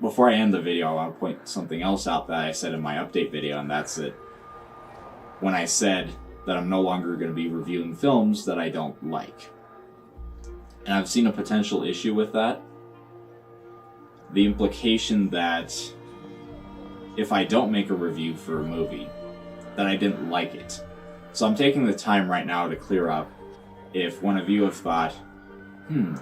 before I end the video, I want to point something else out that I said in my update video, and that's that when I said that I'm no longer going to be reviewing films that I don't like. And I've seen a potential issue with that. The implication that if I don't make a review for a movie, that I didn't like it. So I'm taking the time right now to clear up if one of you have thought,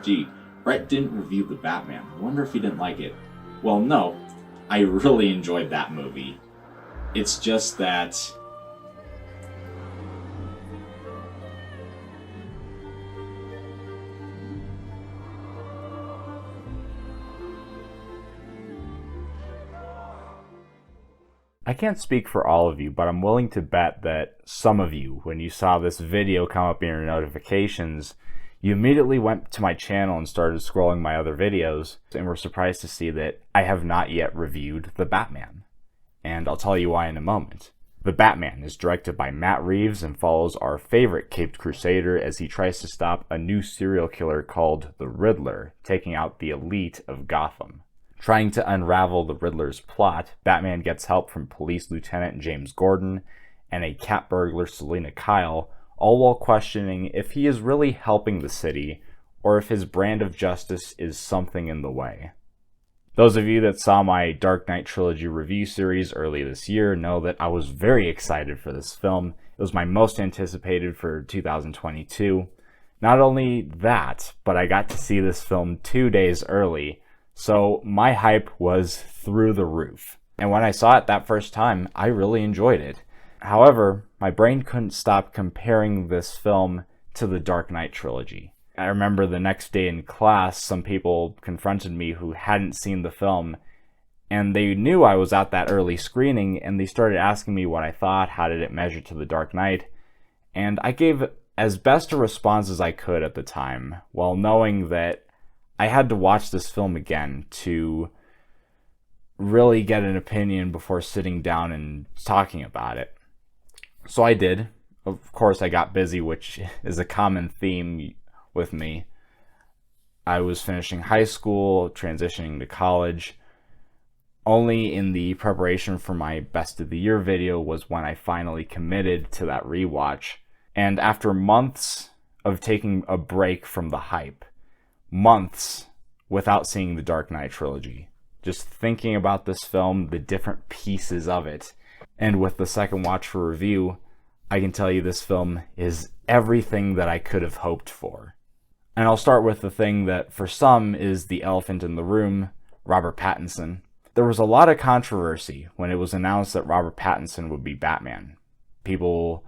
gee, Brett didn't review The Batman. I wonder if he didn't like it. Well, no, I really enjoyed that movie. It's just that I can't speak for all of you, but I'm willing to bet that some of you, when you saw this video come up in your notifications, you immediately went to my channel and started scrolling my other videos, and were surprised to see that I have not yet reviewed The Batman. And I'll tell you why in a moment. The Batman is directed by Matt Reeves and follows our favorite caped crusader as he tries to stop a new serial killer called the Riddler, taking out the elite of Gotham. Trying to unravel the Riddler's plot, Batman gets help from Police Lieutenant James Gordon and a cat burglar Selina Kyle, all while questioning if he is really helping the city or if his brand of justice is something in the way. Those of you that saw my Dark Knight Trilogy review series early this year know that I was very excited for this film. It was my most anticipated for 2022. Not only that, but I got to see this film 2 days early, so my hype was through the roof. And when I saw it that first time, I really enjoyed it. However, my brain couldn't stop comparing this film to the Dark Knight Trilogy. I remember the next day in class, some people confronted me who hadn't seen the film, and they knew I was at that early screening, and they started asking me what I thought, how did it measure to the Dark Knight, and I gave as best a response as I could at the time, while knowing that I had to watch this film again to really get an opinion before sitting down and talking about it. So I did. Of course, I got busy, which is a common theme with me. I was finishing high school, transitioning to college. Only in the preparation for my Best of the Year video was when I finally committed to that rewatch. And after months of taking a break from the hype, months without seeing the Dark Knight Trilogy, just thinking about this film, the different pieces of it, and with the second watch for review, I can tell you this film is everything that I could have hoped for. And I'll start with the thing that for some is the elephant in the room, Robert Pattinson. There was a lot of controversy when it was announced that Robert Pattinson would be Batman. People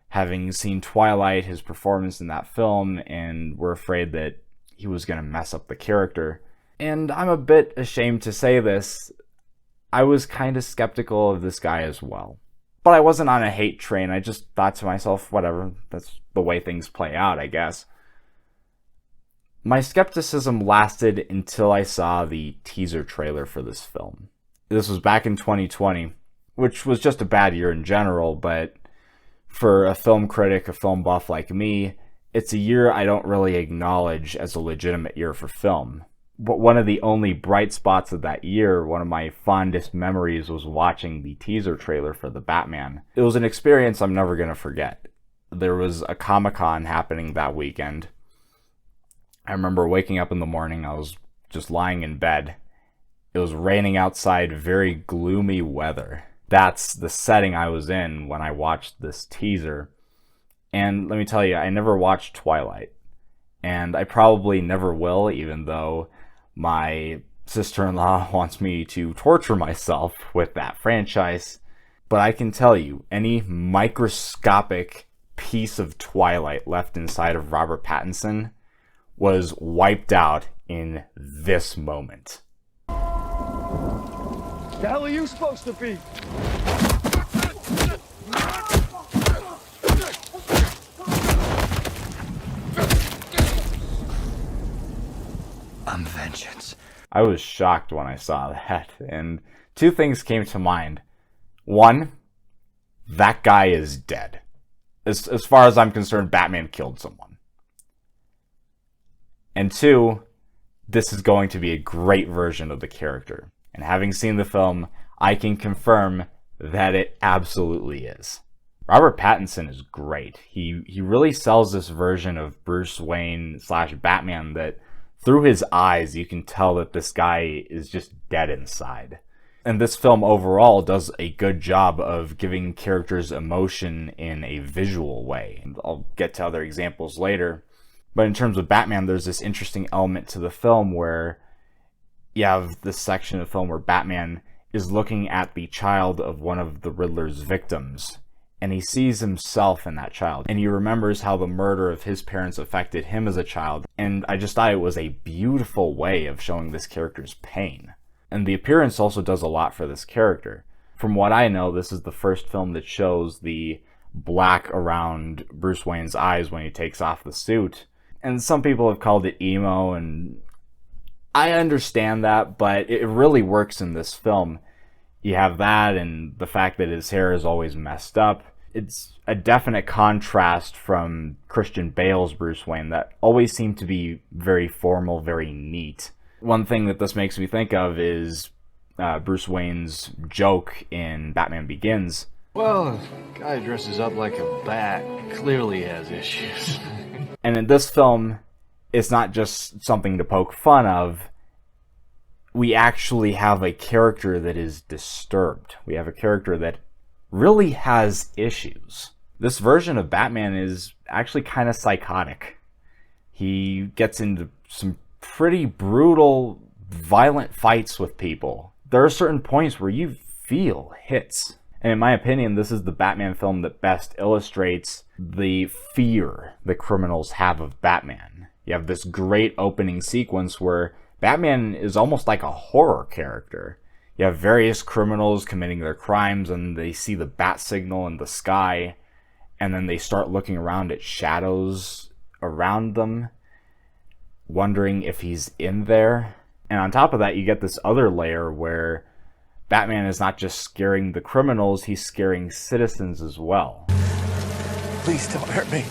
having seen Twilight, his performance in that film, and were afraid that he was going to mess up the character. And I'm a bit ashamed to say this, I was kind of skeptical of this guy as well. But I wasn't on a hate train, I just thought to myself, whatever, that's the way things play out, I guess. My skepticism lasted until I saw the teaser trailer for this film. This was back in 2020, which was just a bad year in general, but for a film critic, a film buff like me, it's a year I don't really acknowledge as a legitimate year for film. But one of the only bright spots of that year, one of my fondest memories, was watching the teaser trailer for The Batman. It was an experience I'm never going to forget. There was a Comic-Con happening that weekend. I remember waking up in the morning, I was just lying in bed. It was raining outside, very gloomy weather. That's the setting I was in when I watched this teaser. And let me tell you, I never watched Twilight. And I probably never will, even though my sister-in-law wants me to torture myself with that franchise. But I can tell you, any microscopic piece of Twilight left inside of Robert Pattinson was wiped out in this moment. The hell are you supposed to be? I'm vengeance. I was shocked when I saw that, and two things came to mind. One, that guy is dead. As far as I'm concerned, Batman killed someone. And two, this is going to be a great version of the character. And having seen the film, I can confirm that it absolutely is. Robert Pattinson is great. He really sells this version of Bruce Wayne / Batman that through his eyes you can tell that this guy is just dead inside. And this film overall does a good job of giving characters emotion in a visual way. I'll get to other examples later. But in terms of Batman, there's this interesting element to the film where you have this section of the film where Batman is looking at the child of one of the Riddler's victims, and he sees himself in that child, and he remembers how the murder of his parents affected him as a child. And I just thought it was a beautiful way of showing this character's pain. And the appearance also does a lot for this character. From what I know, this is the first film that shows the black around Bruce Wayne's eyes when he takes off the suit. And some people have called it emo, and I understand that, but it really works in this film. You have that and the fact that his hair is always messed up. It's a definite contrast from Christian Bale's Bruce Wayne that always seemed to be very formal, very neat. One thing that this makes me think of is Bruce Wayne's joke in Batman Begins. Well, a guy dresses up like a bat clearly has issues. And in this film, it's not just something to poke fun of. We actually have a character that is disturbed. We have a character that really has issues. This version of Batman is actually kind of psychotic. He gets into some pretty brutal, violent fights with people. There are certain points where you feel hits. And in my opinion, this is the Batman film that best illustrates the fear the criminals have of Batman. You have this great opening sequence where Batman is almost like a horror character. You have various criminals committing their crimes, and they see the bat signal in the sky, and then they start looking around at shadows around them, wondering if he's in there. And on top of that, you get this other layer where Batman is not just scaring the criminals, he's scaring citizens as well. Please don't hurt me.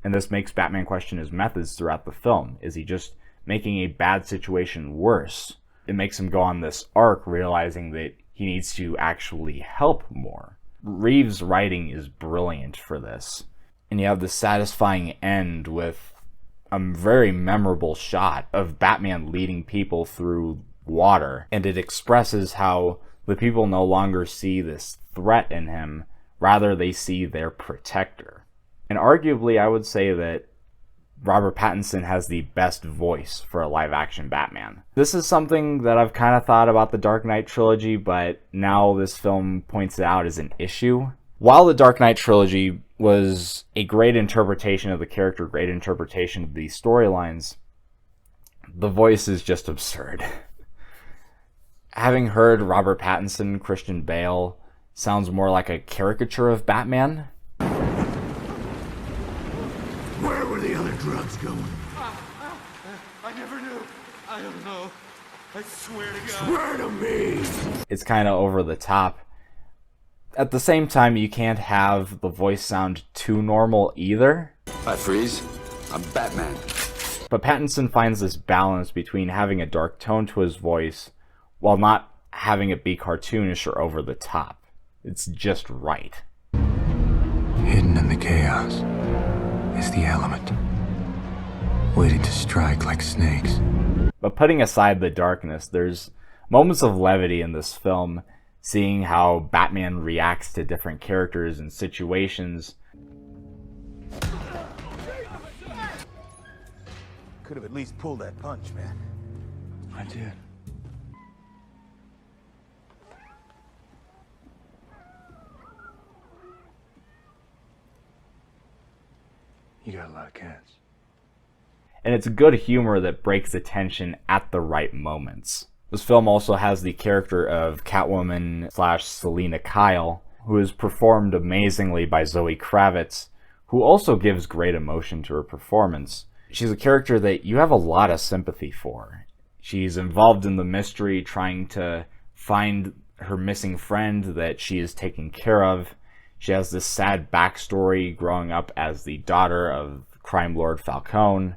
And this makes Batman question his methods throughout the film. Is he just making a bad situation worse? It makes him go on this arc realizing that he needs to actually help more. Reeves' writing is brilliant for this. And you have the satisfying end with a very memorable shot of Batman leading people through water. And it expresses how the people no longer see this threat in him, rather they see their protector. And arguably, I would say that Robert Pattinson has the best voice for a live-action Batman. This is something that I've kind of thought about the Dark Knight trilogy, but now this film points it out as an issue. While the Dark Knight trilogy was a great interpretation of the character, great interpretation of the storylines, the voice is just absurd. Having heard Robert Pattinson, Christian Bale, sounds more like a caricature of Batman. Where were the other drugs going? I never knew. I don't know. I swear to God. Swear to me! It's kind of over the top. At the same time, you can't have the voice sound too normal either. Hi, Freeze. I'm Batman. But Pattinson finds this balance between having a dark tone to his voice while not having it be cartoonish or over the top. It's just right. Hidden in the chaos is the element, waiting to strike like snakes. But putting aside the darkness, there's moments of levity in this film, seeing how Batman reacts to different characters and situations. Could have at least pulled that punch, man. I did. You got a lot of cats. And it's good humor that breaks the tension at the right moments. This film also has the character of Catwoman / Selina Kyle, who is performed amazingly by Zoe Kravitz, who also gives great emotion to her performance. She's a character that you have a lot of sympathy for. She's involved in the mystery, trying to find her missing friend that she is taking care of. She has this sad backstory growing up as the daughter of crime lord Falcone.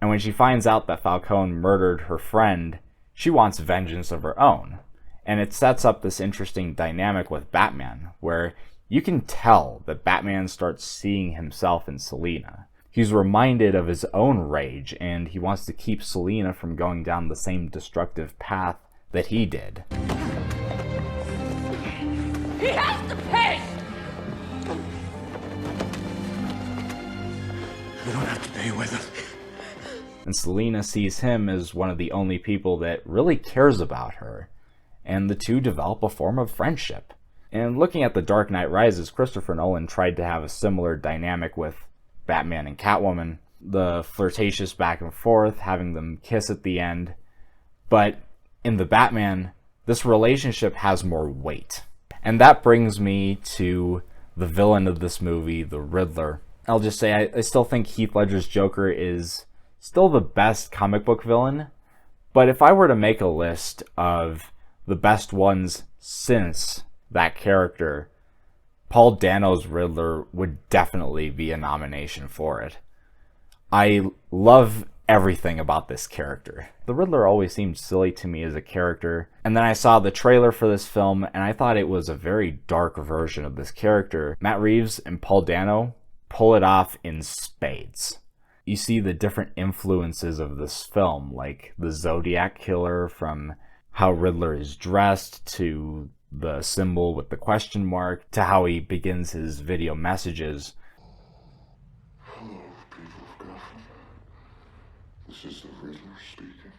And when she finds out that Falcone murdered her friend, she wants vengeance of her own. And it sets up this interesting dynamic with Batman, where you can tell that Batman starts seeing himself in Selina. He's reminded of his own rage, and he wants to keep Selina from going down the same destructive path that he did. He has to pay! You don't have to pay with us. And Selina sees him as one of the only people that really cares about her, and the two develop a form of friendship. And looking at The Dark Knight Rises, Christopher Nolan tried to have a similar dynamic with Batman and Catwoman, the flirtatious back and forth, having them kiss at the end. But in The Batman, this relationship has more weight. And that brings me to the villain of this movie, the Riddler. I'll just say I still think Heath Ledger's Joker is still the best comic book villain, but if I were to make a list of the best ones since that character, Paul Dano's Riddler would definitely be a nomination for it. I love everything about this character. The Riddler always seemed silly to me as a character, and then I saw the trailer for this film and I thought it was a very dark version of this character. Matt Reeves and Paul Dano pull it off in spades. You see the different influences of this film, like the Zodiac Killer, from how Riddler is dressed, to the symbol with the question mark, to how he begins his video messages. Hello, people of Gotham. This is the Riddler speaking.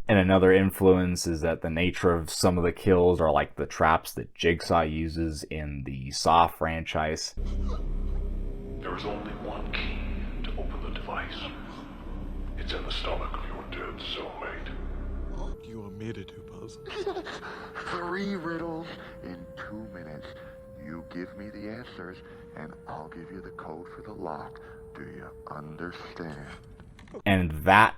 And another influence is that the nature of some of the kills are like the traps that Jigsaw uses in the Saw franchise. There is only one key to open the device. It's in the stomach of your dead cellmate. You want me to do puzzles? 3 riddles in 2 minutes. You give me the answers, and I'll give you the code for the lock. Do you understand? And that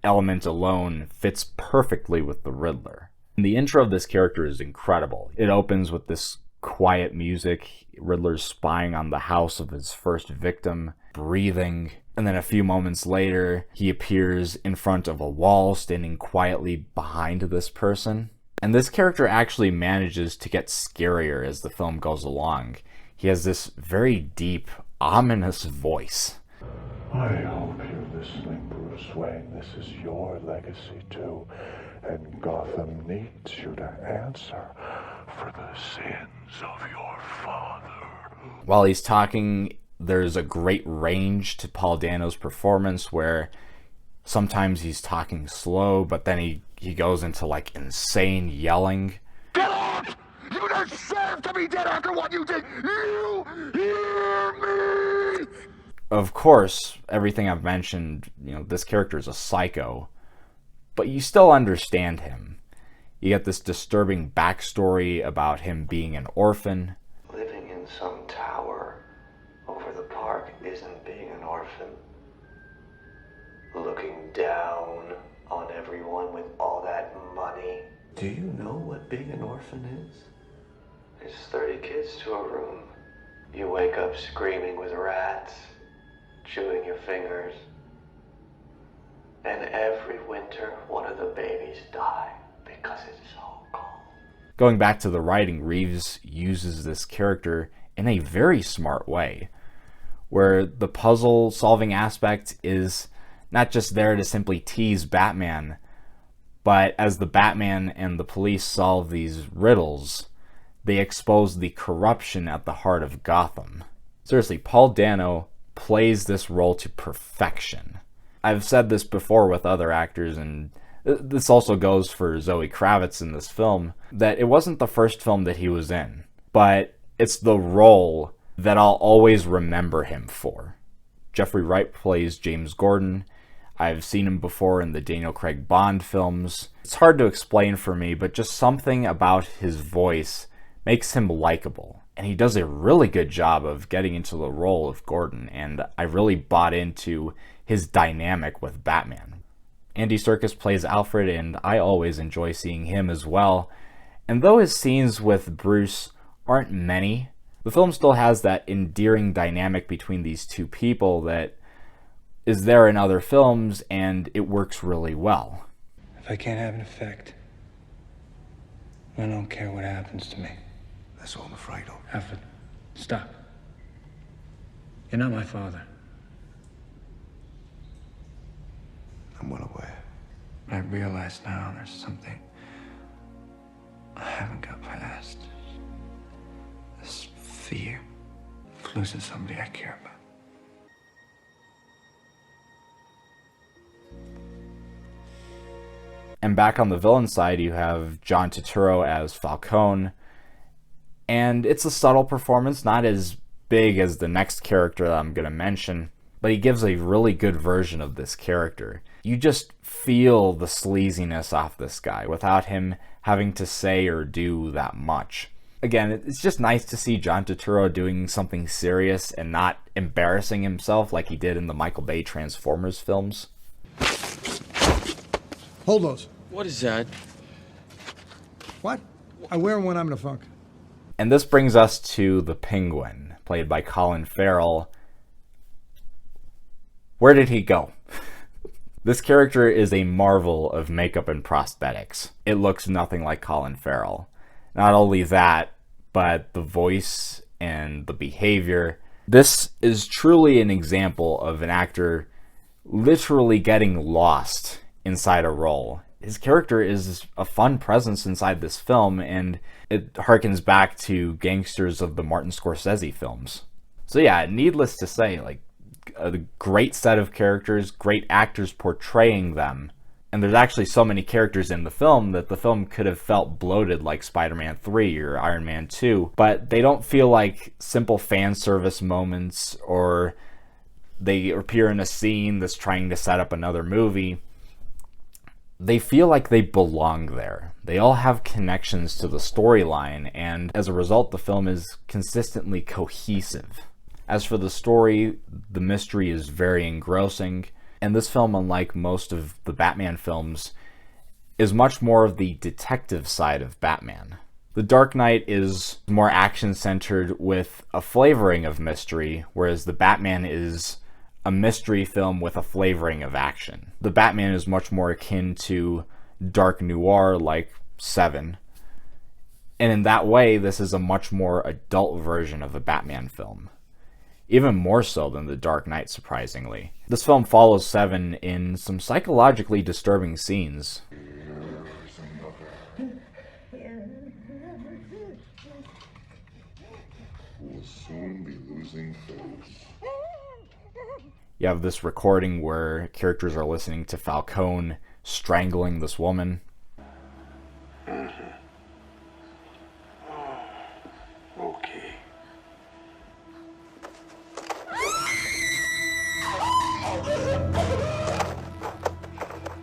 element alone fits perfectly with the Riddler. And the intro of this character is incredible. It opens with this quiet music. Riddler's spying on the house of his first victim, breathing. And then a few moments later, he appears in front of a wall, standing quietly behind this person. And this character actually manages to get scarier as the film goes along. He has this very deep, ominous voice. I hope you're listening, Bruce Wayne. This is your legacy too, and Gotham needs you to answer for the sins of your father. While he's talking, there's a great range to Paul Dano's performance where sometimes he's talking slow, but then he goes into like insane yelling. Get off! You deserve to be dead after what you did! You hear me? Of course, everything I've mentioned, this character is a psycho, but you still understand him. You get this disturbing backstory about him being an orphan. Living in some tower over the park isn't being an orphan. Looking down on everyone with all that money. Do you know what being an orphan is? It's 30 kids to a room. You wake up screaming with rats, chewing your fingers. And every winter, one of the babies die because it's so cold. Going back to the writing, Reeves uses this character in a very smart way, where the puzzle-solving aspect is not just there to simply tease Batman, but as the Batman and the police solve these riddles, they expose the corruption at the heart of Gotham. Seriously, Paul Dano plays this role to perfection. I've said this before with other actors, and this also goes for Zoe Kravitz in this film, that it wasn't the first film that he was in, but it's the role that I'll always remember him for. Jeffrey Wright plays James Gordon. I've seen him before in the Daniel Craig Bond films. It's hard to explain for me, but just something about his voice makes him likable. And he does a really good job of getting into the role of Gordon, and I really bought into his dynamic with Batman. Andy Serkis plays Alfred, and I always enjoy seeing him as well. And though his scenes with Bruce aren't many, The film still has that endearing dynamic between these two people that is there in other films, and it works really well. If I can't have an effect, I don't care what happens to me. That's all I'm afraid of. Alfred, stop. You're not my father. I'm well aware. I realize now there's something I haven't got past. This fear of losing somebody I care about. And back on the villain side, you have John Turturro as Falcone. And it's a subtle performance, not as big as the next character that I'm going to mention, but he gives a really good version of this character. You just feel the sleaziness off this guy without him having to say or do that much. Again, it's just nice to see John Turturro doing something serious and not embarrassing himself like he did in the Michael Bay Transformers films. Hold those. What is that? What? I wear them when I'm in a funk. And this brings us to the Penguin, played by Colin Farrell. Where did he go? This character is a marvel of makeup and prosthetics. It looks nothing like Colin Farrell. Not only that, but the voice and the behavior. This is truly an example of an actor literally getting lost inside a role. His character is a fun presence inside this film, and it harkens back to gangsters of the Martin Scorsese films. So yeah, needless to say, like, a great set of characters, great actors portraying them. And there's actually so many characters in the film that the film could have felt bloated like Spider-Man 3 or Iron Man 2, but they don't feel like simple fan service moments or they appear in a scene that's trying to set up another movie. They feel like they belong there. They all have connections to the storyline, and as a result, the film is consistently cohesive. As for the story, the mystery is very engrossing, and this film, unlike most of the Batman films, is much more of the detective side of Batman. The Dark Knight is more action-centered with a flavoring of mystery, whereas the Batman is a mystery film with a flavoring of action. The Batman is much more akin to dark noir like Seven, and in that way, this is a much more adult version of a Batman film. Even more so than The Dark Knight, surprisingly. This film follows Seven in some psychologically disturbing scenes. We'll soon be losing face. You have this recording where characters are listening to Falcone strangling this woman. Okay.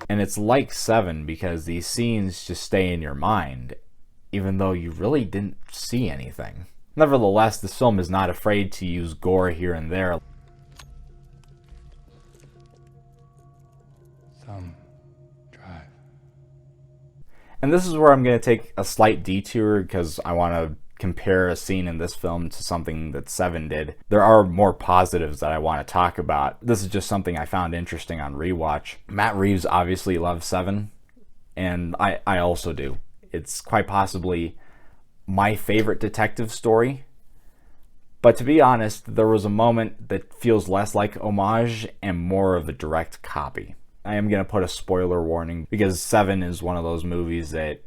And it's like Seven because these scenes just stay in your mind, even though you really didn't see anything. Nevertheless, this film is not afraid to use gore here and there. Drive. And this is where I'm going to take a slight detour because I want to compare a scene in this film to something that Seven did. There are more positives that I want to talk about. This is just something I found interesting on rewatch. Matt Reeves obviously loves Seven, and I also do. It's quite possibly my favorite detective story. But to be honest, there was a moment that feels less like homage and more of a direct copy. I am going to put a spoiler warning because Seven is one of those movies that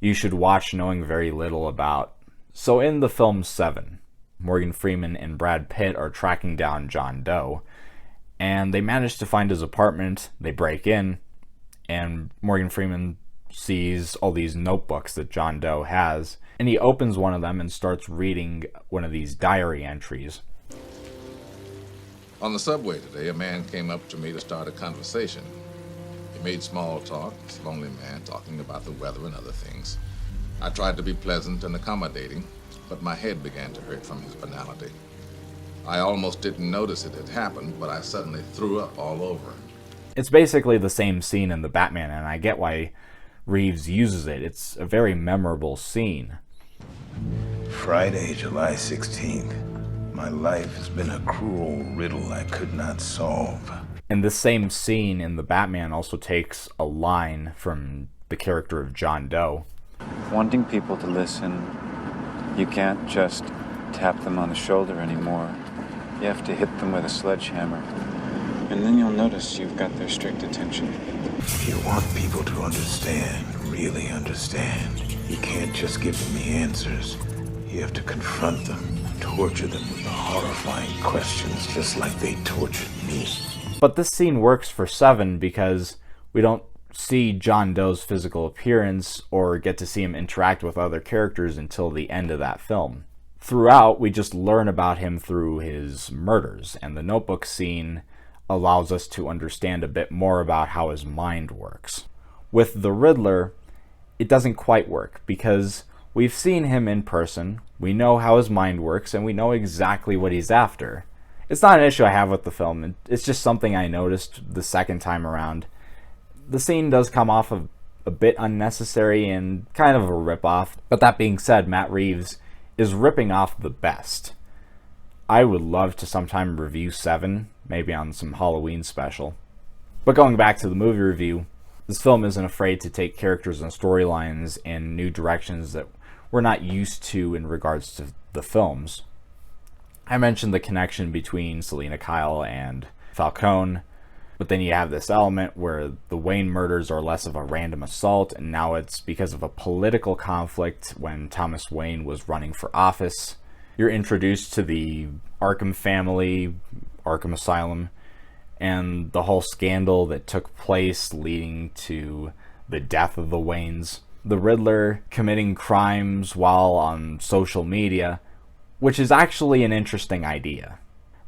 you should watch knowing very little about. So in the film Seven, Morgan Freeman and Brad Pitt are tracking down John Doe, and they manage to find his apartment. They break in, and Morgan Freeman sees all these notebooks that John Doe has, and he opens one of them and starts reading one of these diary entries. On the subway today, a man came up to me to start a conversation. He made small talk, this lonely man talking about the weather and other things. I tried to be pleasant and accommodating, but my head began to hurt from his banality. I almost didn't notice it had happened, but I suddenly threw up all over. It's basically the same scene in The Batman, and I get why Reeves uses it. It's a very memorable scene. Friday, July 16th. My life has been a cruel riddle I could not solve. And this same scene in The Batman also takes a line from the character of John Doe. Wanting people to listen, you can't just tap them on the shoulder anymore. You have to hit them with a sledgehammer. And then you'll notice you've got their strict attention. If you want people to understand, really understand, you can't just give them the answers. You have to confront them, torture them with the horrifying questions, just like they tortured me. But this scene works for Seven because we don't see John Doe's physical appearance or get to see him interact with other characters until the end of that film. Throughout, we just learn about him through his murders, and the notebook scene allows us to understand a bit more about how his mind works. With the Riddler, it doesn't quite work because we've seen him in person, we know how his mind works, and we know exactly what he's after. It's not an issue I have with the film, it's just something I noticed the second time around. The scene does come off a bit unnecessary and kind of a ripoff, but that being said, Matt Reeves is ripping off the best. I would love to sometime review Seven, maybe on some Halloween special. But going back to the movie review, this film isn't afraid to take characters and storylines in new directions that we're not used to in regards to the films. I mentioned the connection between Selina Kyle and Falcone, but then you have this element where the Wayne murders are less of a random assault, and now it's because of a political conflict when Thomas Wayne was running for office. You're introduced to the Arkham family, Arkham Asylum, and the whole scandal that took place leading to the death of the Waynes. The Riddler committing crimes while on social media, which is actually an interesting idea.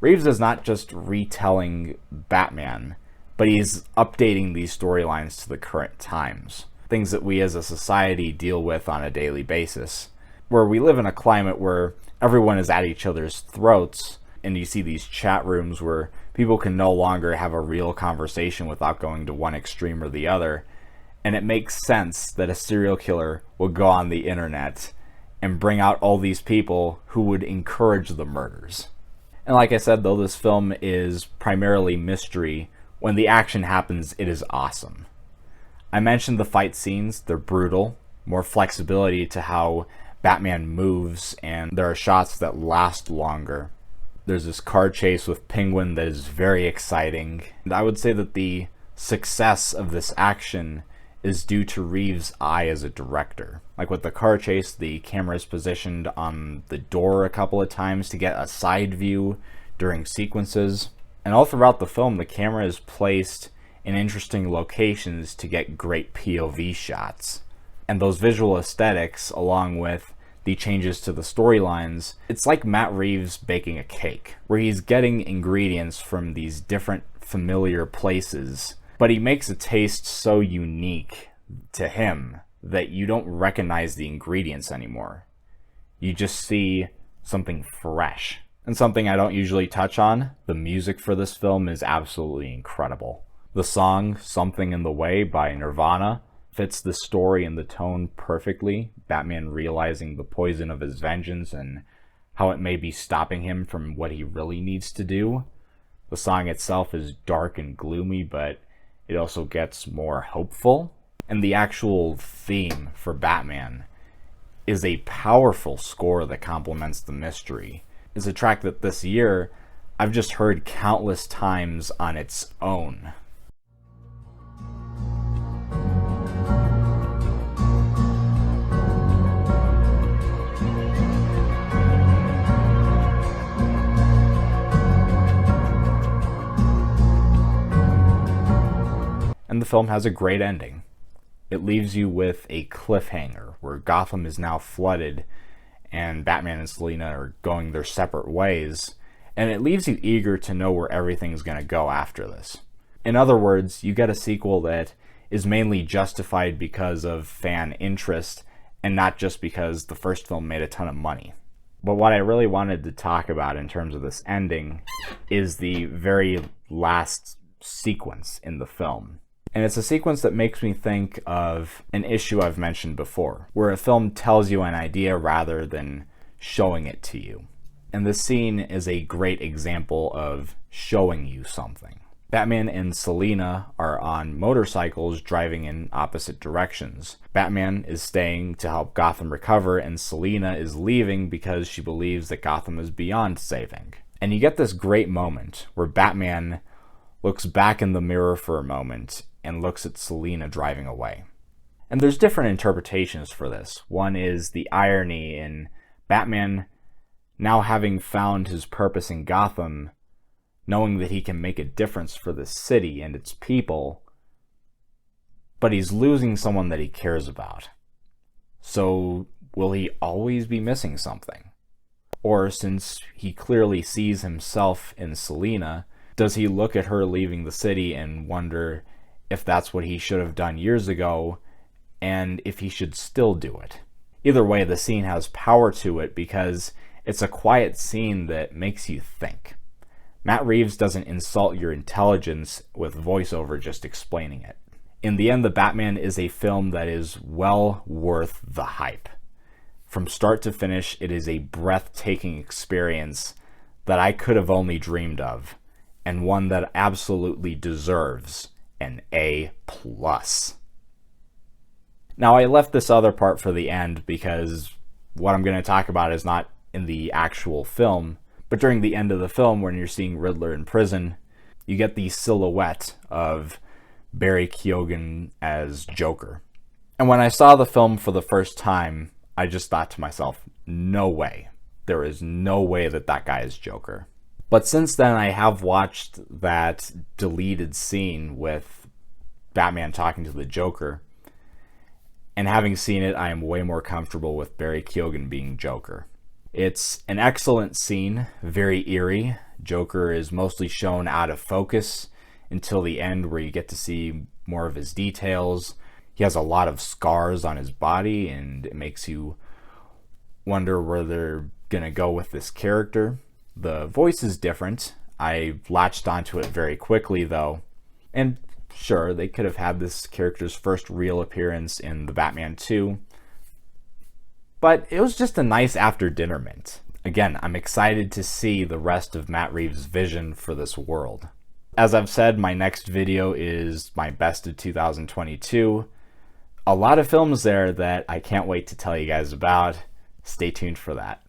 Reeves is not just retelling Batman, but he's updating these storylines to the current times. Things that we as a society deal with on a daily basis. Where we live in a climate where everyone is at each other's throats, and you see these chat rooms where people can no longer have a real conversation without going to one extreme or the other. And it makes sense that a serial killer would go on the internet and bring out all these people who would encourage the murders. And like I said, though this film is primarily mystery, when the action happens, it is awesome. I mentioned the fight scenes, they're brutal, more flexibility to how Batman moves, and there are shots that last longer. There's this car chase with Penguin that is very exciting, and I would say that the success of this action is due to Reeves' eye as a director. Like with the car chase, the camera is positioned on the door a couple of times to get a side view during sequences. And all throughout the film, the camera is placed in interesting locations to get great POV shots. And those visual aesthetics, along with the changes to the storylines, it's like Matt Reeves baking a cake, where he's getting ingredients from these different familiar places, but he makes a taste so unique to him that you don't recognize the ingredients anymore. You just see something fresh. And something I don't usually touch on, the music for this film is absolutely incredible. The song Something in the Way by Nirvana fits the story and the tone perfectly. Batman realizing the poison of his vengeance and how it may be stopping him from what he really needs to do. The song itself is dark and gloomy, but it also gets more hopeful. And the actual theme for Batman is a powerful score that complements the mystery. It's a track that this year I've just heard countless times on its own. And the film has a great ending. It leaves you with a cliffhanger where Gotham is now flooded and Batman and Selina are going their separate ways, and it leaves you eager to know where everything's going to go after this. In other words, you get a sequel that is mainly justified because of fan interest and not just because the first film made a ton of money. But what I really wanted to talk about in terms of this ending is the very last sequence in the film. And it's a sequence that makes me think of an issue I've mentioned before, where a film tells you an idea rather than showing it to you. And this scene is a great example of showing you something. Batman and Selina are on motorcycles driving in opposite directions. Batman is staying to help Gotham recover, and Selina is leaving because she believes that Gotham is beyond saving. And you get this great moment where Batman looks back in the mirror for a moment and looks at Selina driving away. And there's different interpretations for this. One is the irony in Batman now having found his purpose in Gotham, knowing that he can make a difference for the city and its people, but he's losing someone that he cares about. So will he always be missing something? Or since he clearly sees himself in Selina, does he look at her leaving the city and wonder if that's what he should have done years ago, and if he should still do it? Either way, the scene has power to it because it's a quiet scene that makes you think. Matt Reeves doesn't insult your intelligence with voiceover just explaining it. In the end, The Batman is a film that is well worth the hype. From start to finish, it is a breathtaking experience that I could have only dreamed of, and one that absolutely deserves an A+. Now, I left this other part for the end because what I'm going to talk about is not in the actual film, but during the end of the film, when you're seeing Riddler in prison, you get the silhouette of Barry Keoghan as Joker. And when I saw the film for the first time, I just thought to myself, no way. There is no way that that guy is Joker. But since then, I have watched that deleted scene with Batman talking to the Joker, and having seen it, I am way more comfortable with Barry Keoghan being Joker. It's an excellent scene, very eerie. Joker is mostly shown out of focus until the end, where you get to see more of his details. He has a lot of scars on his body, and it makes you wonder where they're gonna go with this character. The voice is different. I latched onto it very quickly, though. And sure, they could have had this character's first real appearance in The Batman 2. But it was just a nice after-dinner mint. Again, I'm excited to see the rest of Matt Reeves' vision for this world. As I've said, my next video is my best of 2022. A lot of films there that I can't wait to tell you guys about. Stay tuned for that.